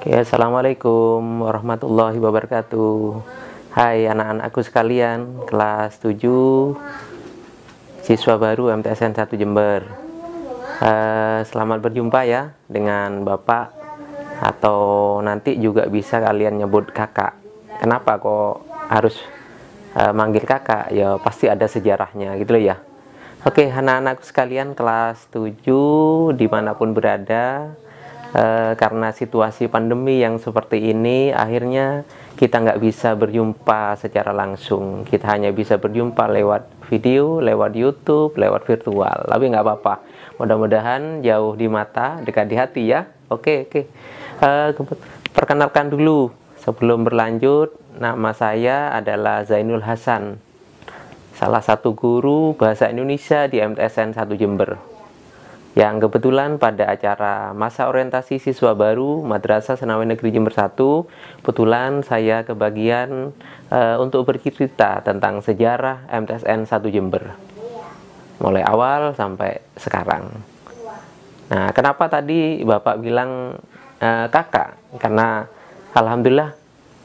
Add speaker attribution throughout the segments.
Speaker 1: Oke, Assalamualaikum warahmatullahi wabarakatuh. Hai anak-anakku sekalian, kelas 7, siswa baru MTSN 1 Jember. Selamat berjumpa ya dengan Bapak, atau nanti juga bisa kalian nyebut kakak. Kenapa kok harus manggil kakak? Ya pasti ada sejarahnya gitu loh ya. Oke, anak-anakku sekalian kelas 7 dimanapun berada, karena situasi pandemi yang seperti ini, akhirnya kita nggak bisa berjumpa secara langsung. Kita hanya bisa berjumpa lewat video, lewat YouTube, lewat virtual. Tapi nggak apa-apa. Mudah-mudahan jauh di mata, dekat di hati ya. Oke. Perkenalkan dulu sebelum berlanjut, nama saya adalah Zainul Hasan, salah satu guru bahasa Indonesia di MTSN 1 Jember, yang kebetulan pada acara masa orientasi siswa baru Madrasah Senawi Negeri Jember 1, kebetulan saya kebagian untuk bercerita tentang sejarah MTSN 1 Jember mulai awal sampai sekarang. Nah, kenapa tadi Bapak bilang kakak? Karena alhamdulillah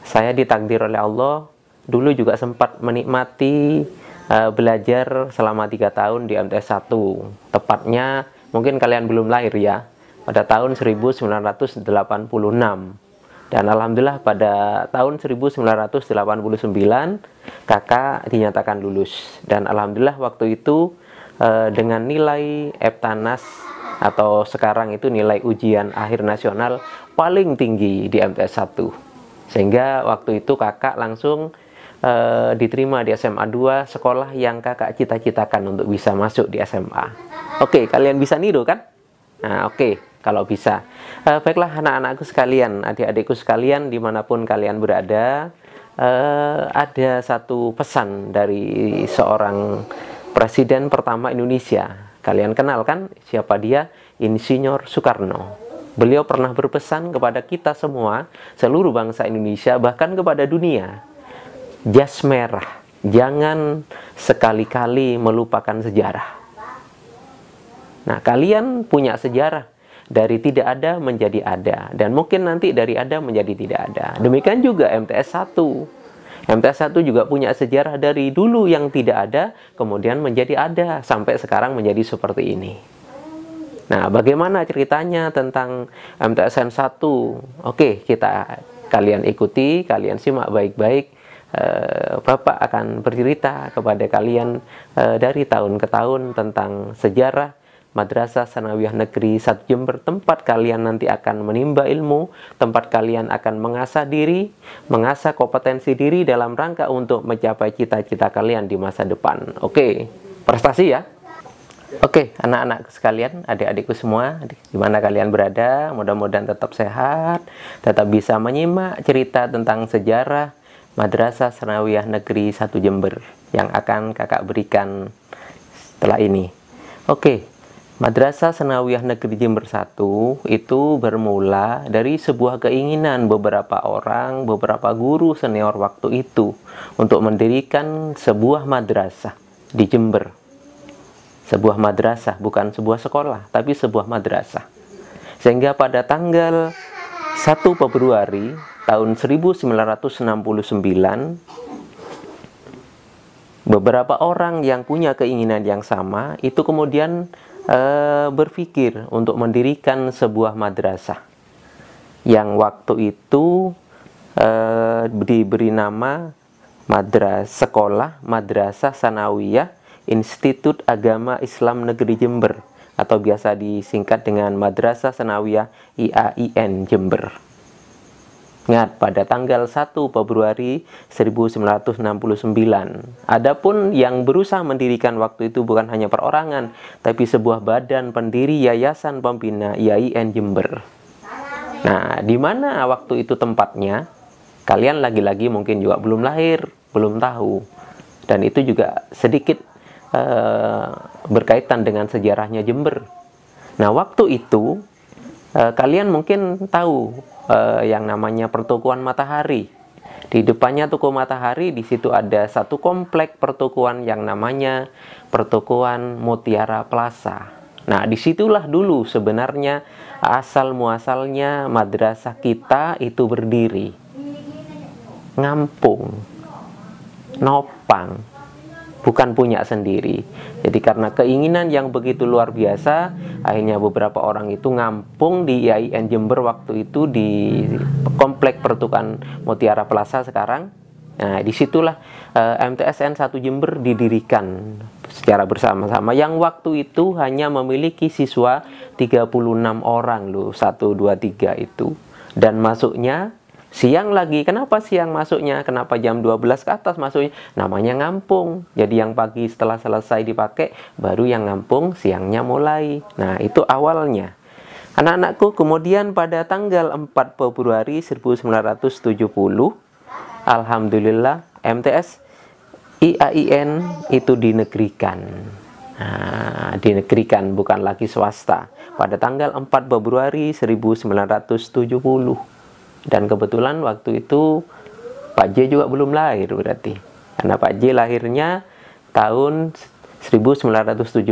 Speaker 1: saya ditakdir oleh Allah dulu juga sempat menikmati belajar selama 3 tahun di MTS 1, tepatnya mungkin kalian belum lahir ya, pada tahun 1986. Dan alhamdulillah pada tahun 1989 kakak dinyatakan lulus. Dan alhamdulillah waktu itu dengan nilai EBTANAS atau sekarang itu nilai ujian akhir nasional paling tinggi di MTS 1. Sehingga waktu itu kakak langsung diterima di SMA 2, sekolah yang kakak cita-citakan untuk bisa masuk di SMA. Oke, kalian bisa niru kan? Nah, oke, kalau bisa. Baiklah anak-anakku sekalian, adik-adikku sekalian, dimanapun kalian berada, ada satu pesan dari seorang presiden pertama Indonesia. Kalian kenal kan siapa dia? Insinyur Soekarno. Beliau pernah berpesan kepada kita semua, seluruh bangsa Indonesia, bahkan kepada dunia. Jas merah, jangan sekali-kali melupakan sejarah. Nah, kalian punya sejarah dari tidak ada menjadi ada, dan mungkin nanti dari ada menjadi tidak ada. Demikian juga MTS 1. MTS 1 juga punya sejarah dari dulu yang tidak ada, kemudian menjadi ada, sampai sekarang menjadi seperti ini. Nah, bagaimana ceritanya tentang MTSN 1? Oke, kalian ikuti, kalian simak baik-baik. Bapak akan bercerita kepada kalian dari tahun ke tahun tentang sejarah Madrasah Sanawiyah Negeri 1 Jember, tempat kalian nanti akan menimba ilmu, tempat kalian akan mengasah diri, mengasah kompetensi diri dalam rangka untuk mencapai cita-cita kalian di masa depan. Oke, prestasi ya. Oke, anak-anak sekalian, adik-adikku semua, di mana kalian berada, mudah-mudahan tetap sehat, tetap bisa menyimak cerita tentang sejarah Madrasah Sanawiyah Negeri 1 Jember yang akan kakak berikan setelah ini. Oke, Madrasah Sanawiyah Negeri Jember 1 itu bermula dari sebuah keinginan beberapa orang, beberapa guru senior waktu itu untuk mendirikan sebuah madrasah di Jember. Sebuah madrasah, bukan sebuah sekolah, tapi sebuah madrasah. Sehingga pada tanggal 1 Februari tahun 1969, beberapa orang yang punya keinginan yang sama itu kemudian berpikir untuk mendirikan sebuah madrasah yang waktu itu diberi nama Sekolah Madrasah Sanawiyah Institut Agama Islam Negeri Jember, atau biasa disingkat dengan Madrasah Sanawiyah IAIN Jember. Ingat, pada tanggal 1 Februari 1969. Adapun yang berusaha mendirikan waktu itu bukan hanya perorangan, tapi sebuah badan pendiri Yayasan Pembina IAIN Jember. Nah, di mana waktu itu tempatnya? Kalian lagi-lagi mungkin juga belum lahir, belum tahu. Dan itu juga sedikit berkaitan dengan sejarahnya Jember. Nah, waktu itu kalian mungkin tahu yang namanya Pertukuan Matahari. Di depannya Tuku Matahari, di situ ada satu komplek pertukuan yang namanya Pertukuan Mutiara Plaza. Nah, disitulah dulu sebenarnya asal muasalnya madrasah kita itu berdiri. Ngampung, nopang, bukan punya sendiri. Jadi karena keinginan yang begitu luar biasa, akhirnya beberapa orang itu ngampung di IAIN Jember waktu itu di Komplek Pertukan Mutiara Plaza sekarang. Nah, disitulah MTSN 1 Jember didirikan secara bersama-sama, yang waktu itu hanya memiliki siswa 36 orang loh, 1, 2, 3 itu. Dan masuknya siang lagi. Kenapa siang masuknya? Kenapa jam 12 ke atas masuknya? Namanya ngampung. Jadi yang pagi setelah selesai dipakai, baru yang ngampung siangnya mulai. Nah, itu awalnya. Anak-anakku, kemudian pada tanggal 4 Februari 1970, alhamdulillah MTS IAIN itu dinegrikan. Nah, dinegrikan, bukan lagi swasta. Pada tanggal 4 Februari 1970. Dan kebetulan waktu itu Pak J juga belum lahir berarti. Karena Pak J lahirnya tahun 1970,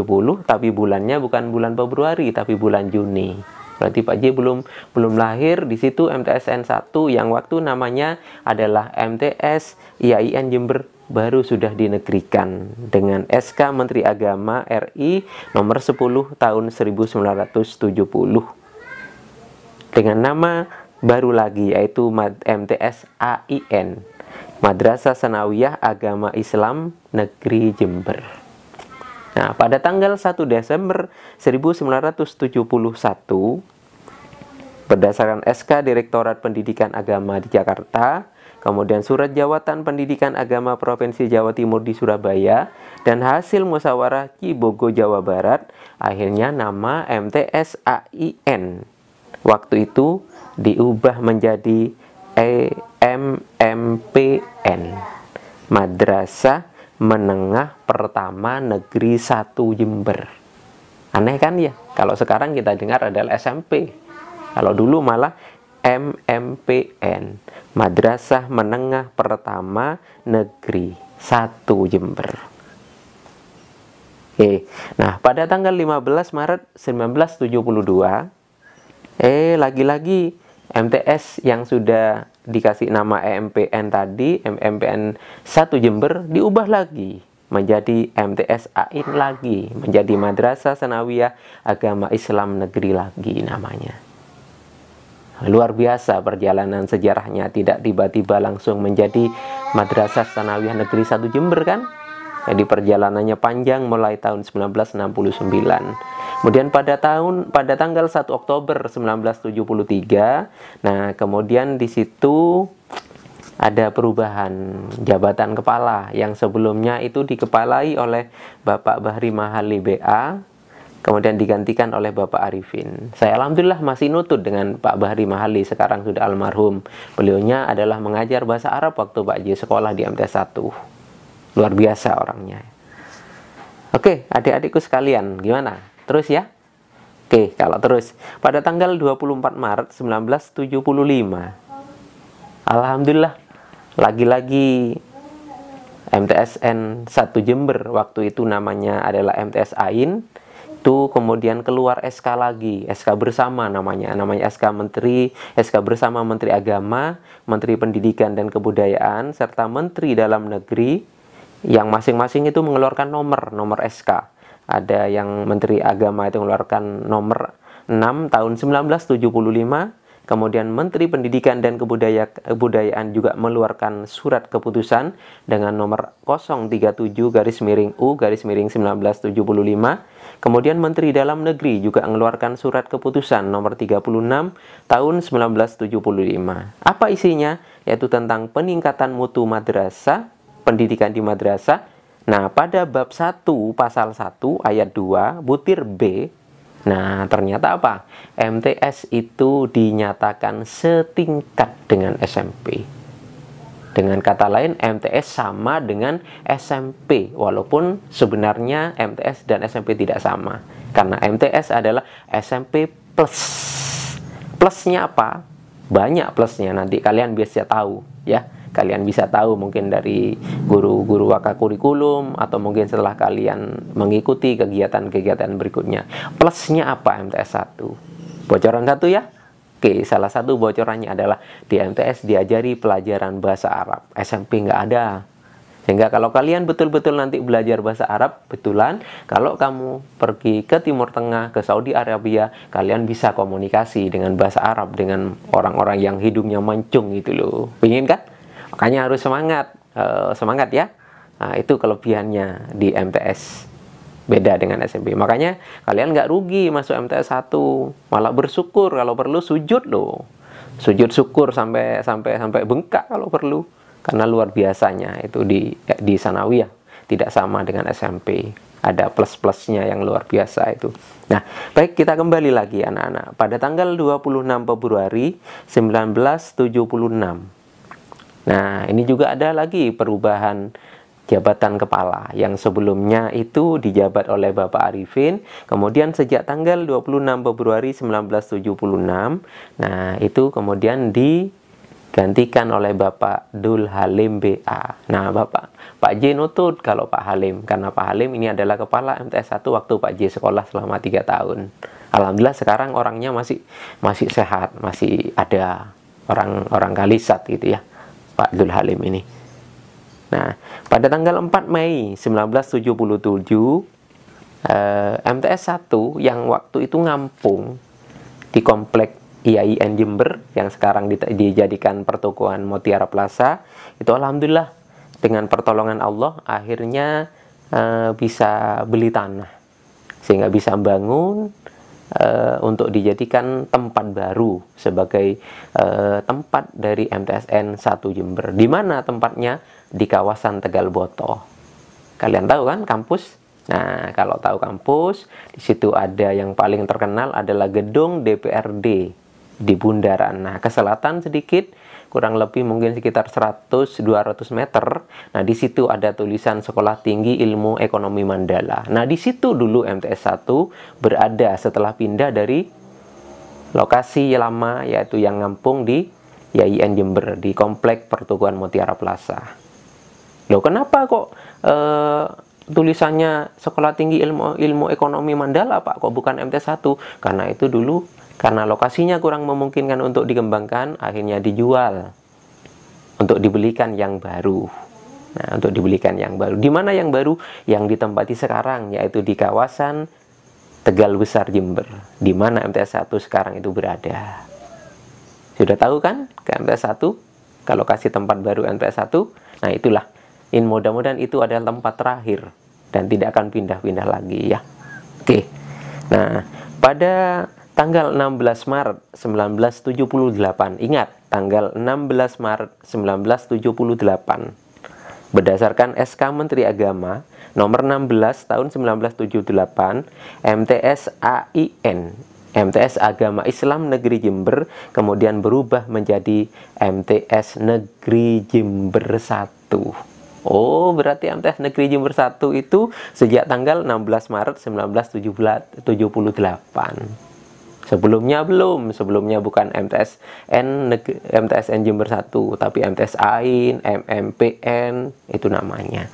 Speaker 1: tapi bulannya bukan bulan Februari, tapi bulan Juni. Berarti Pak J belum lahir. Di situ MTSN 1 yang waktu namanya adalah MTS IAIN Jember baru sudah dinegrikan dengan SK Menteri Agama RI nomor 10 tahun 1970. Dengan nama baru lagi, yaitu MTS AIN, Madrasah Sanawiyah Agama Islam Negeri Jember. Nah, pada tanggal 1 Desember 1971, berdasarkan SK Direktorat Pendidikan Agama di Jakarta, kemudian Surat Jawatan Pendidikan Agama Provinsi Jawa Timur di Surabaya, dan hasil musyawarah Cibogo Jawa Barat, akhirnya nama MTS AIN waktu itu diubah menjadi MMPN, Madrasah Menengah Pertama Negeri 1 Jember. Aneh kan ya? Kalau sekarang kita dengar adalah SMP. Kalau dulu malah MMPN, Madrasah Menengah Pertama Negeri 1 Jember. Nah, pada tanggal 15 Maret 1972, lagi-lagi MTS yang sudah dikasih nama MPN tadi, MPN 1 Jember, diubah lagi menjadi MTS AIN lagi, menjadi Madrasah Sanawiyah Agama Islam Negeri lagi namanya. Luar biasa perjalanan sejarahnya, tidak tiba-tiba langsung menjadi Madrasah Sanawiyah Negeri 1 Jember kan? Jadi perjalanannya panjang mulai tahun 1969. Kemudian pada tanggal 1 Oktober 1973, nah kemudian di situ ada perubahan jabatan kepala yang sebelumnya itu dikepalai oleh Bapak Bahri Mahali BA, kemudian digantikan oleh Bapak Arifin. Saya alhamdulillah masih nutut dengan Pak Bahri Mahali, sekarang sudah almarhum. Beliaunya adalah mengajar bahasa Arab waktu Pak J sekolah di MTS 1. Luar biasa orangnya. Oke, adik-adikku sekalian, gimana? Terus ya? Oke, kalau terus. Pada tanggal 24 Maret 1975, alhamdulillah, lagi-lagi MTSN 1 Jember, waktu itu namanya adalah MTS AIN, itu kemudian keluar SK lagi, SK bersama namanya SK bersama Menteri Agama, Menteri Pendidikan dan Kebudayaan, serta Menteri Dalam Negeri, yang masing-masing itu mengeluarkan nomor SK. Ada yang Menteri Agama itu mengeluarkan nomor 6 tahun 1975, kemudian Menteri Pendidikan dan Kebudayaan juga mengeluarkan surat keputusan dengan nomor 037-U-1975, kemudian Menteri Dalam Negeri juga mengeluarkan surat keputusan nomor 36 tahun 1975. Apa isinya? Yaitu tentang peningkatan mutu madrasah, pendidikan di madrasah. Nah, pada bab 1 pasal 1 ayat 2 butir B, nah ternyata apa? MTS itu dinyatakan setingkat dengan SMP. Dengan kata lain, MTS sama dengan SMP, walaupun sebenarnya MTS dan SMP tidak sama. Karena MTS adalah SMP plus. Plusnya apa? Banyak plusnya, nanti kalian biasa tahu ya. Kalian bisa tahu mungkin dari guru-guru wakakurikulum, atau mungkin setelah kalian mengikuti kegiatan-kegiatan berikutnya. Plusnya apa MTS 1? Bocoran satu ya. Oke, salah satu bocorannya adalah di MTS diajari pelajaran bahasa Arab. SMP nggak ada. Sehingga kalau kalian betul-betul nanti belajar bahasa Arab, betulan kalau kamu pergi ke Timur Tengah, ke Saudi Arabia, kalian bisa komunikasi dengan bahasa Arab dengan orang-orang yang hidungnya mancung gitu loh. Pengen kan? Makanya harus semangat, semangat ya. Nah, itu kelebihannya di MTS. Beda dengan SMP. Makanya kalian nggak rugi masuk MTS 1, malah bersyukur, kalau perlu sujud loh. Sujud syukur sampai bengkak kalau perlu. Karena luar biasanya itu di Sanawiyah, tidak sama dengan SMP. Ada plus-plusnya yang luar biasa itu. Nah, baik, kita kembali lagi anak-anak. Pada tanggal 26 Februari 1976. Nah, ini juga ada lagi perubahan jabatan kepala. Yang sebelumnya itu dijabat oleh Bapak Arifin. Kemudian sejak tanggal 26 Februari 1976, nah itu kemudian digantikan oleh Bapak Dul Halim BA. Nah, Pak J nutut kalau Pak Halim, karena Pak Halim ini adalah kepala MTS 1 waktu Pak J sekolah selama 3 tahun. Alhamdulillah sekarang orangnya masih sehat, masih ada orang Kalisat gitu ya, Pak Dul Halim ini. Nah, pada tanggal 4 Mei 1977, MTS 1 yang waktu itu ngampung di komplek IAIN Jember, yang sekarang dijadikan pertokoan Mutiara Plaza, itu alhamdulillah dengan pertolongan Allah akhirnya bisa beli tanah, sehingga bisa bangun untuk dijadikan tempat baru sebagai tempat dari MTSN 1 Jember. Di mana tempatnya? Di kawasan Tegal Boto. Kalian tahu kan kampus? Nah, kalau tahu kampus, di situ ada yang paling terkenal adalah gedung DPRD di Bundaran. Nah, ke selatan sedikit, kurang lebih mungkin sekitar 100-200 meter. Nah, di situ ada tulisan Sekolah Tinggi Ilmu Ekonomi Mandala. Nah, di situ dulu MTS 1 berada setelah pindah dari lokasi lama, yaitu yang ngampung di IAIN Jember, di komplek pertokoan Mutiara Plaza. Loh, kenapa kok tulisannya Sekolah Tinggi Ilmu Ekonomi Mandala, Pak? Kok bukan MTS 1? Karena itu dulu, karena lokasinya kurang memungkinkan untuk dikembangkan, akhirnya dijual untuk dibelikan yang baru. Nah, untuk dibelikan yang baru. Di mana yang baru? Yang ditempati sekarang, yaitu di kawasan Tegal Besar Jember, di mana MTS 1 sekarang itu berada. Sudah tahu kan ke MTS 1? Ke lokasi tempat baru MTS 1? Nah, itulah. Mudah-mudahan itu adalah tempat terakhir dan tidak akan pindah-pindah lagi ya. Oke. Nah, pada tanggal 16 Maret 1978, ingat tanggal 16 Maret 1978, berdasarkan SK Menteri Agama nomor 16 tahun 1978, MTS AIN, MTS Agama Islam Negeri Jember, kemudian berubah menjadi MTS Negeri Jember 1. Oh, berarti MTS Negeri Jember 1 itu sejak tanggal 16 Maret 1978. Sebelumnya bukan MTSN Jember 1, tapi MTS AIN, MMPN, itu namanya.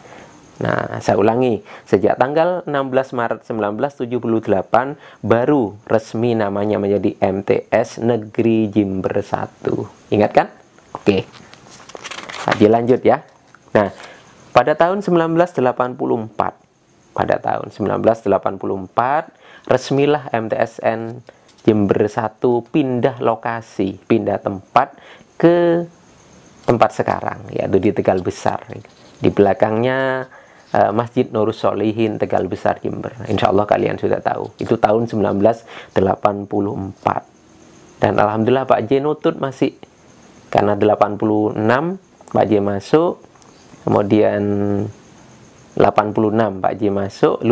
Speaker 1: Nah, saya ulangi, sejak tanggal 16 Maret 1978 baru resmi namanya menjadi MTS Negeri Jember 1. Ingat kan? Oke. Nah, dilanjut ya. Nah, pada tahun 1984, resmilah MTSN Jember 1 pindah lokasi, pindah tempat ke tempat sekarang, yaitu di Tegal Besar. Di belakangnya Masjid Nurus Solihin Tegal Besar Jember. Insya Allah kalian sudah tahu. Itu tahun 1984. Dan alhamdulillah Pak J nutut masih, karena 86 Pak J masuk. Kemudian 86 Pak J masuk,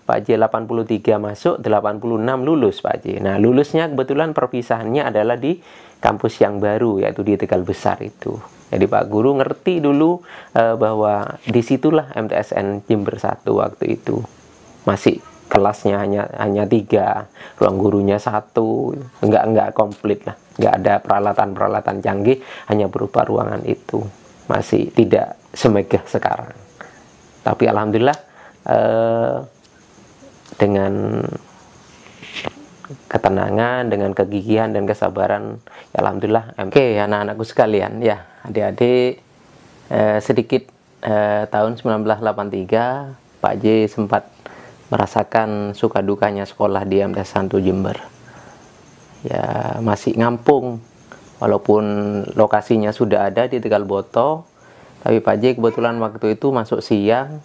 Speaker 1: Pak J 83 masuk, 86 lulus Pak J. Nah, lulusnya kebetulan perpisahannya adalah di kampus yang baru, yaitu di Tegal Besar itu. Jadi Pak Guru ngerti dulu bahwa disitulah MTSN Jember 1 waktu itu. Masih kelasnya hanya 3, ruang gurunya 1, enggak komplit lah. Enggak ada peralatan-peralatan canggih, hanya berupa ruangan itu. masih tidak semegah sekarang. Tapi alhamdulillah dengan ketenangan, dengan kegigihan dan kesabaran, ya alhamdulillah. Oke, anak-anakku sekalian, ya adik-adik, sedikit tahun 1983 Pak J sempat merasakan suka dukanya sekolah di MTS 1 Jember. Ya masih ngampung, walaupun lokasinya sudah ada di Tegal Boto, tapi Pak J kebetulan waktu itu masuk siang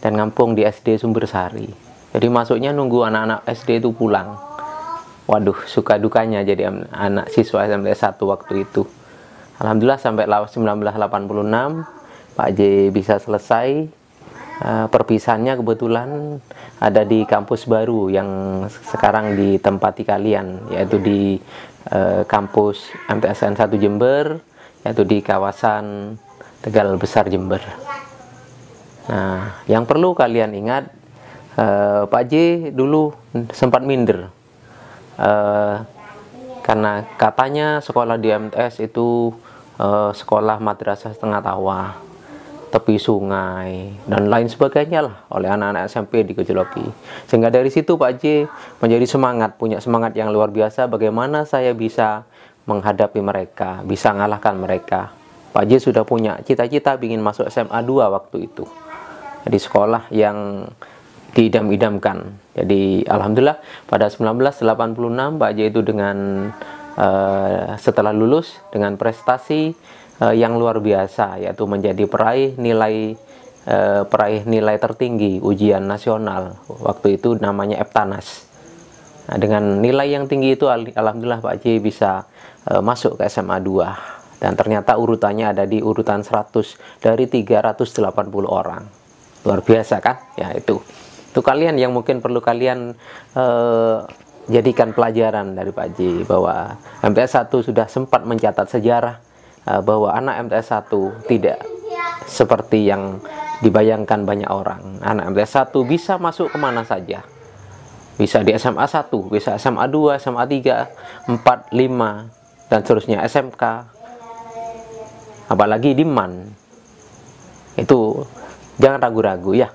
Speaker 1: dan ngampung di SD Sumbersari. Jadi masuknya nunggu anak-anak SD itu pulang. Waduh, suka dukanya jadi anak siswa MTS 1 waktu itu. Alhamdulillah sampai 1986 Pak J bisa selesai. Perpisahannya kebetulan ada di kampus baru yang sekarang ditempati kalian, yaitu di kampus MTSN 1 Jember, yaitu di kawasan Tegal Besar Jember. Nah, yang perlu kalian ingat, Pak J dulu sempat minder karena katanya sekolah di MTS itu sekolah madrasah setengah tawa, tepi sungai dan lain sebagainya lah oleh anak-anak SMP di Gejoloki. Sehingga dari situ Pak J menjadi semangat, punya semangat yang luar biasa, bagaimana saya bisa menghadapi mereka, bisa mengalahkan mereka. Pak J sudah punya cita-cita ingin masuk SMA 2 waktu itu. Jadi sekolah yang diidam-idamkan. Jadi alhamdulillah pada 1986 Pak J itu dengan setelah lulus dengan prestasi yang luar biasa, yaitu menjadi peraih nilai tertinggi ujian nasional waktu itu, namanya Eptanas. Nah, dengan nilai yang tinggi itu alhamdulillah Pak J bisa masuk ke SMA 2 dan ternyata urutannya ada di urutan 100 dari 380 orang. Luar biasa kan? Ya itu kalian yang mungkin perlu kalian jadikan pelajaran dari Pak J, bahwa MTS 1 sudah sempat mencatat sejarah bahwa anak MTS 1 tidak seperti yang dibayangkan banyak orang. Anak MTS 1 bisa masuk kemana saja, bisa di SMA 1, bisa SMA 2, SMA 3, 4, 5 dan seterusnya, SMK, apalagi di MAN. Itu jangan ragu-ragu ya.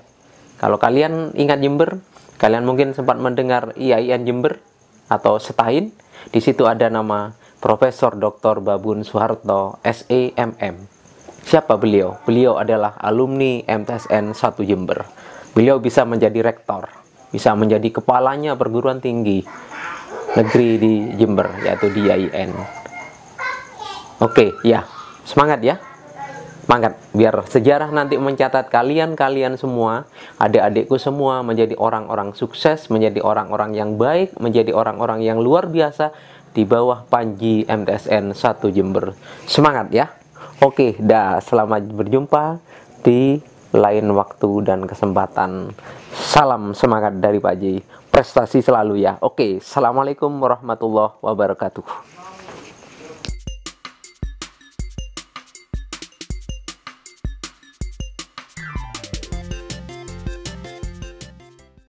Speaker 1: Kalau kalian ingat Jember, kalian mungkin sempat mendengar IAIN Jember atau SETAIN. Di situ ada nama Profesor Dr. Babun Soeharto, SEMM. Siapa beliau? Beliau adalah alumni MTSN 1 Jember. Beliau bisa menjadi rektor, bisa menjadi kepalanya perguruan tinggi negeri di Jember, yaitu di IAIN. Oke, ya, semangat ya. Semangat, biar sejarah nanti mencatat kalian semua, adik-adikku semua menjadi orang-orang sukses, menjadi orang-orang yang baik, menjadi orang-orang yang luar biasa di bawah Panji MTSN 1 Jember. Semangat ya. Oke, dah, selamat berjumpa di lain waktu dan kesempatan. Salam semangat dari Pak J. Prestasi selalu ya. Oke, assalamualaikum warahmatullahi wabarakatuh.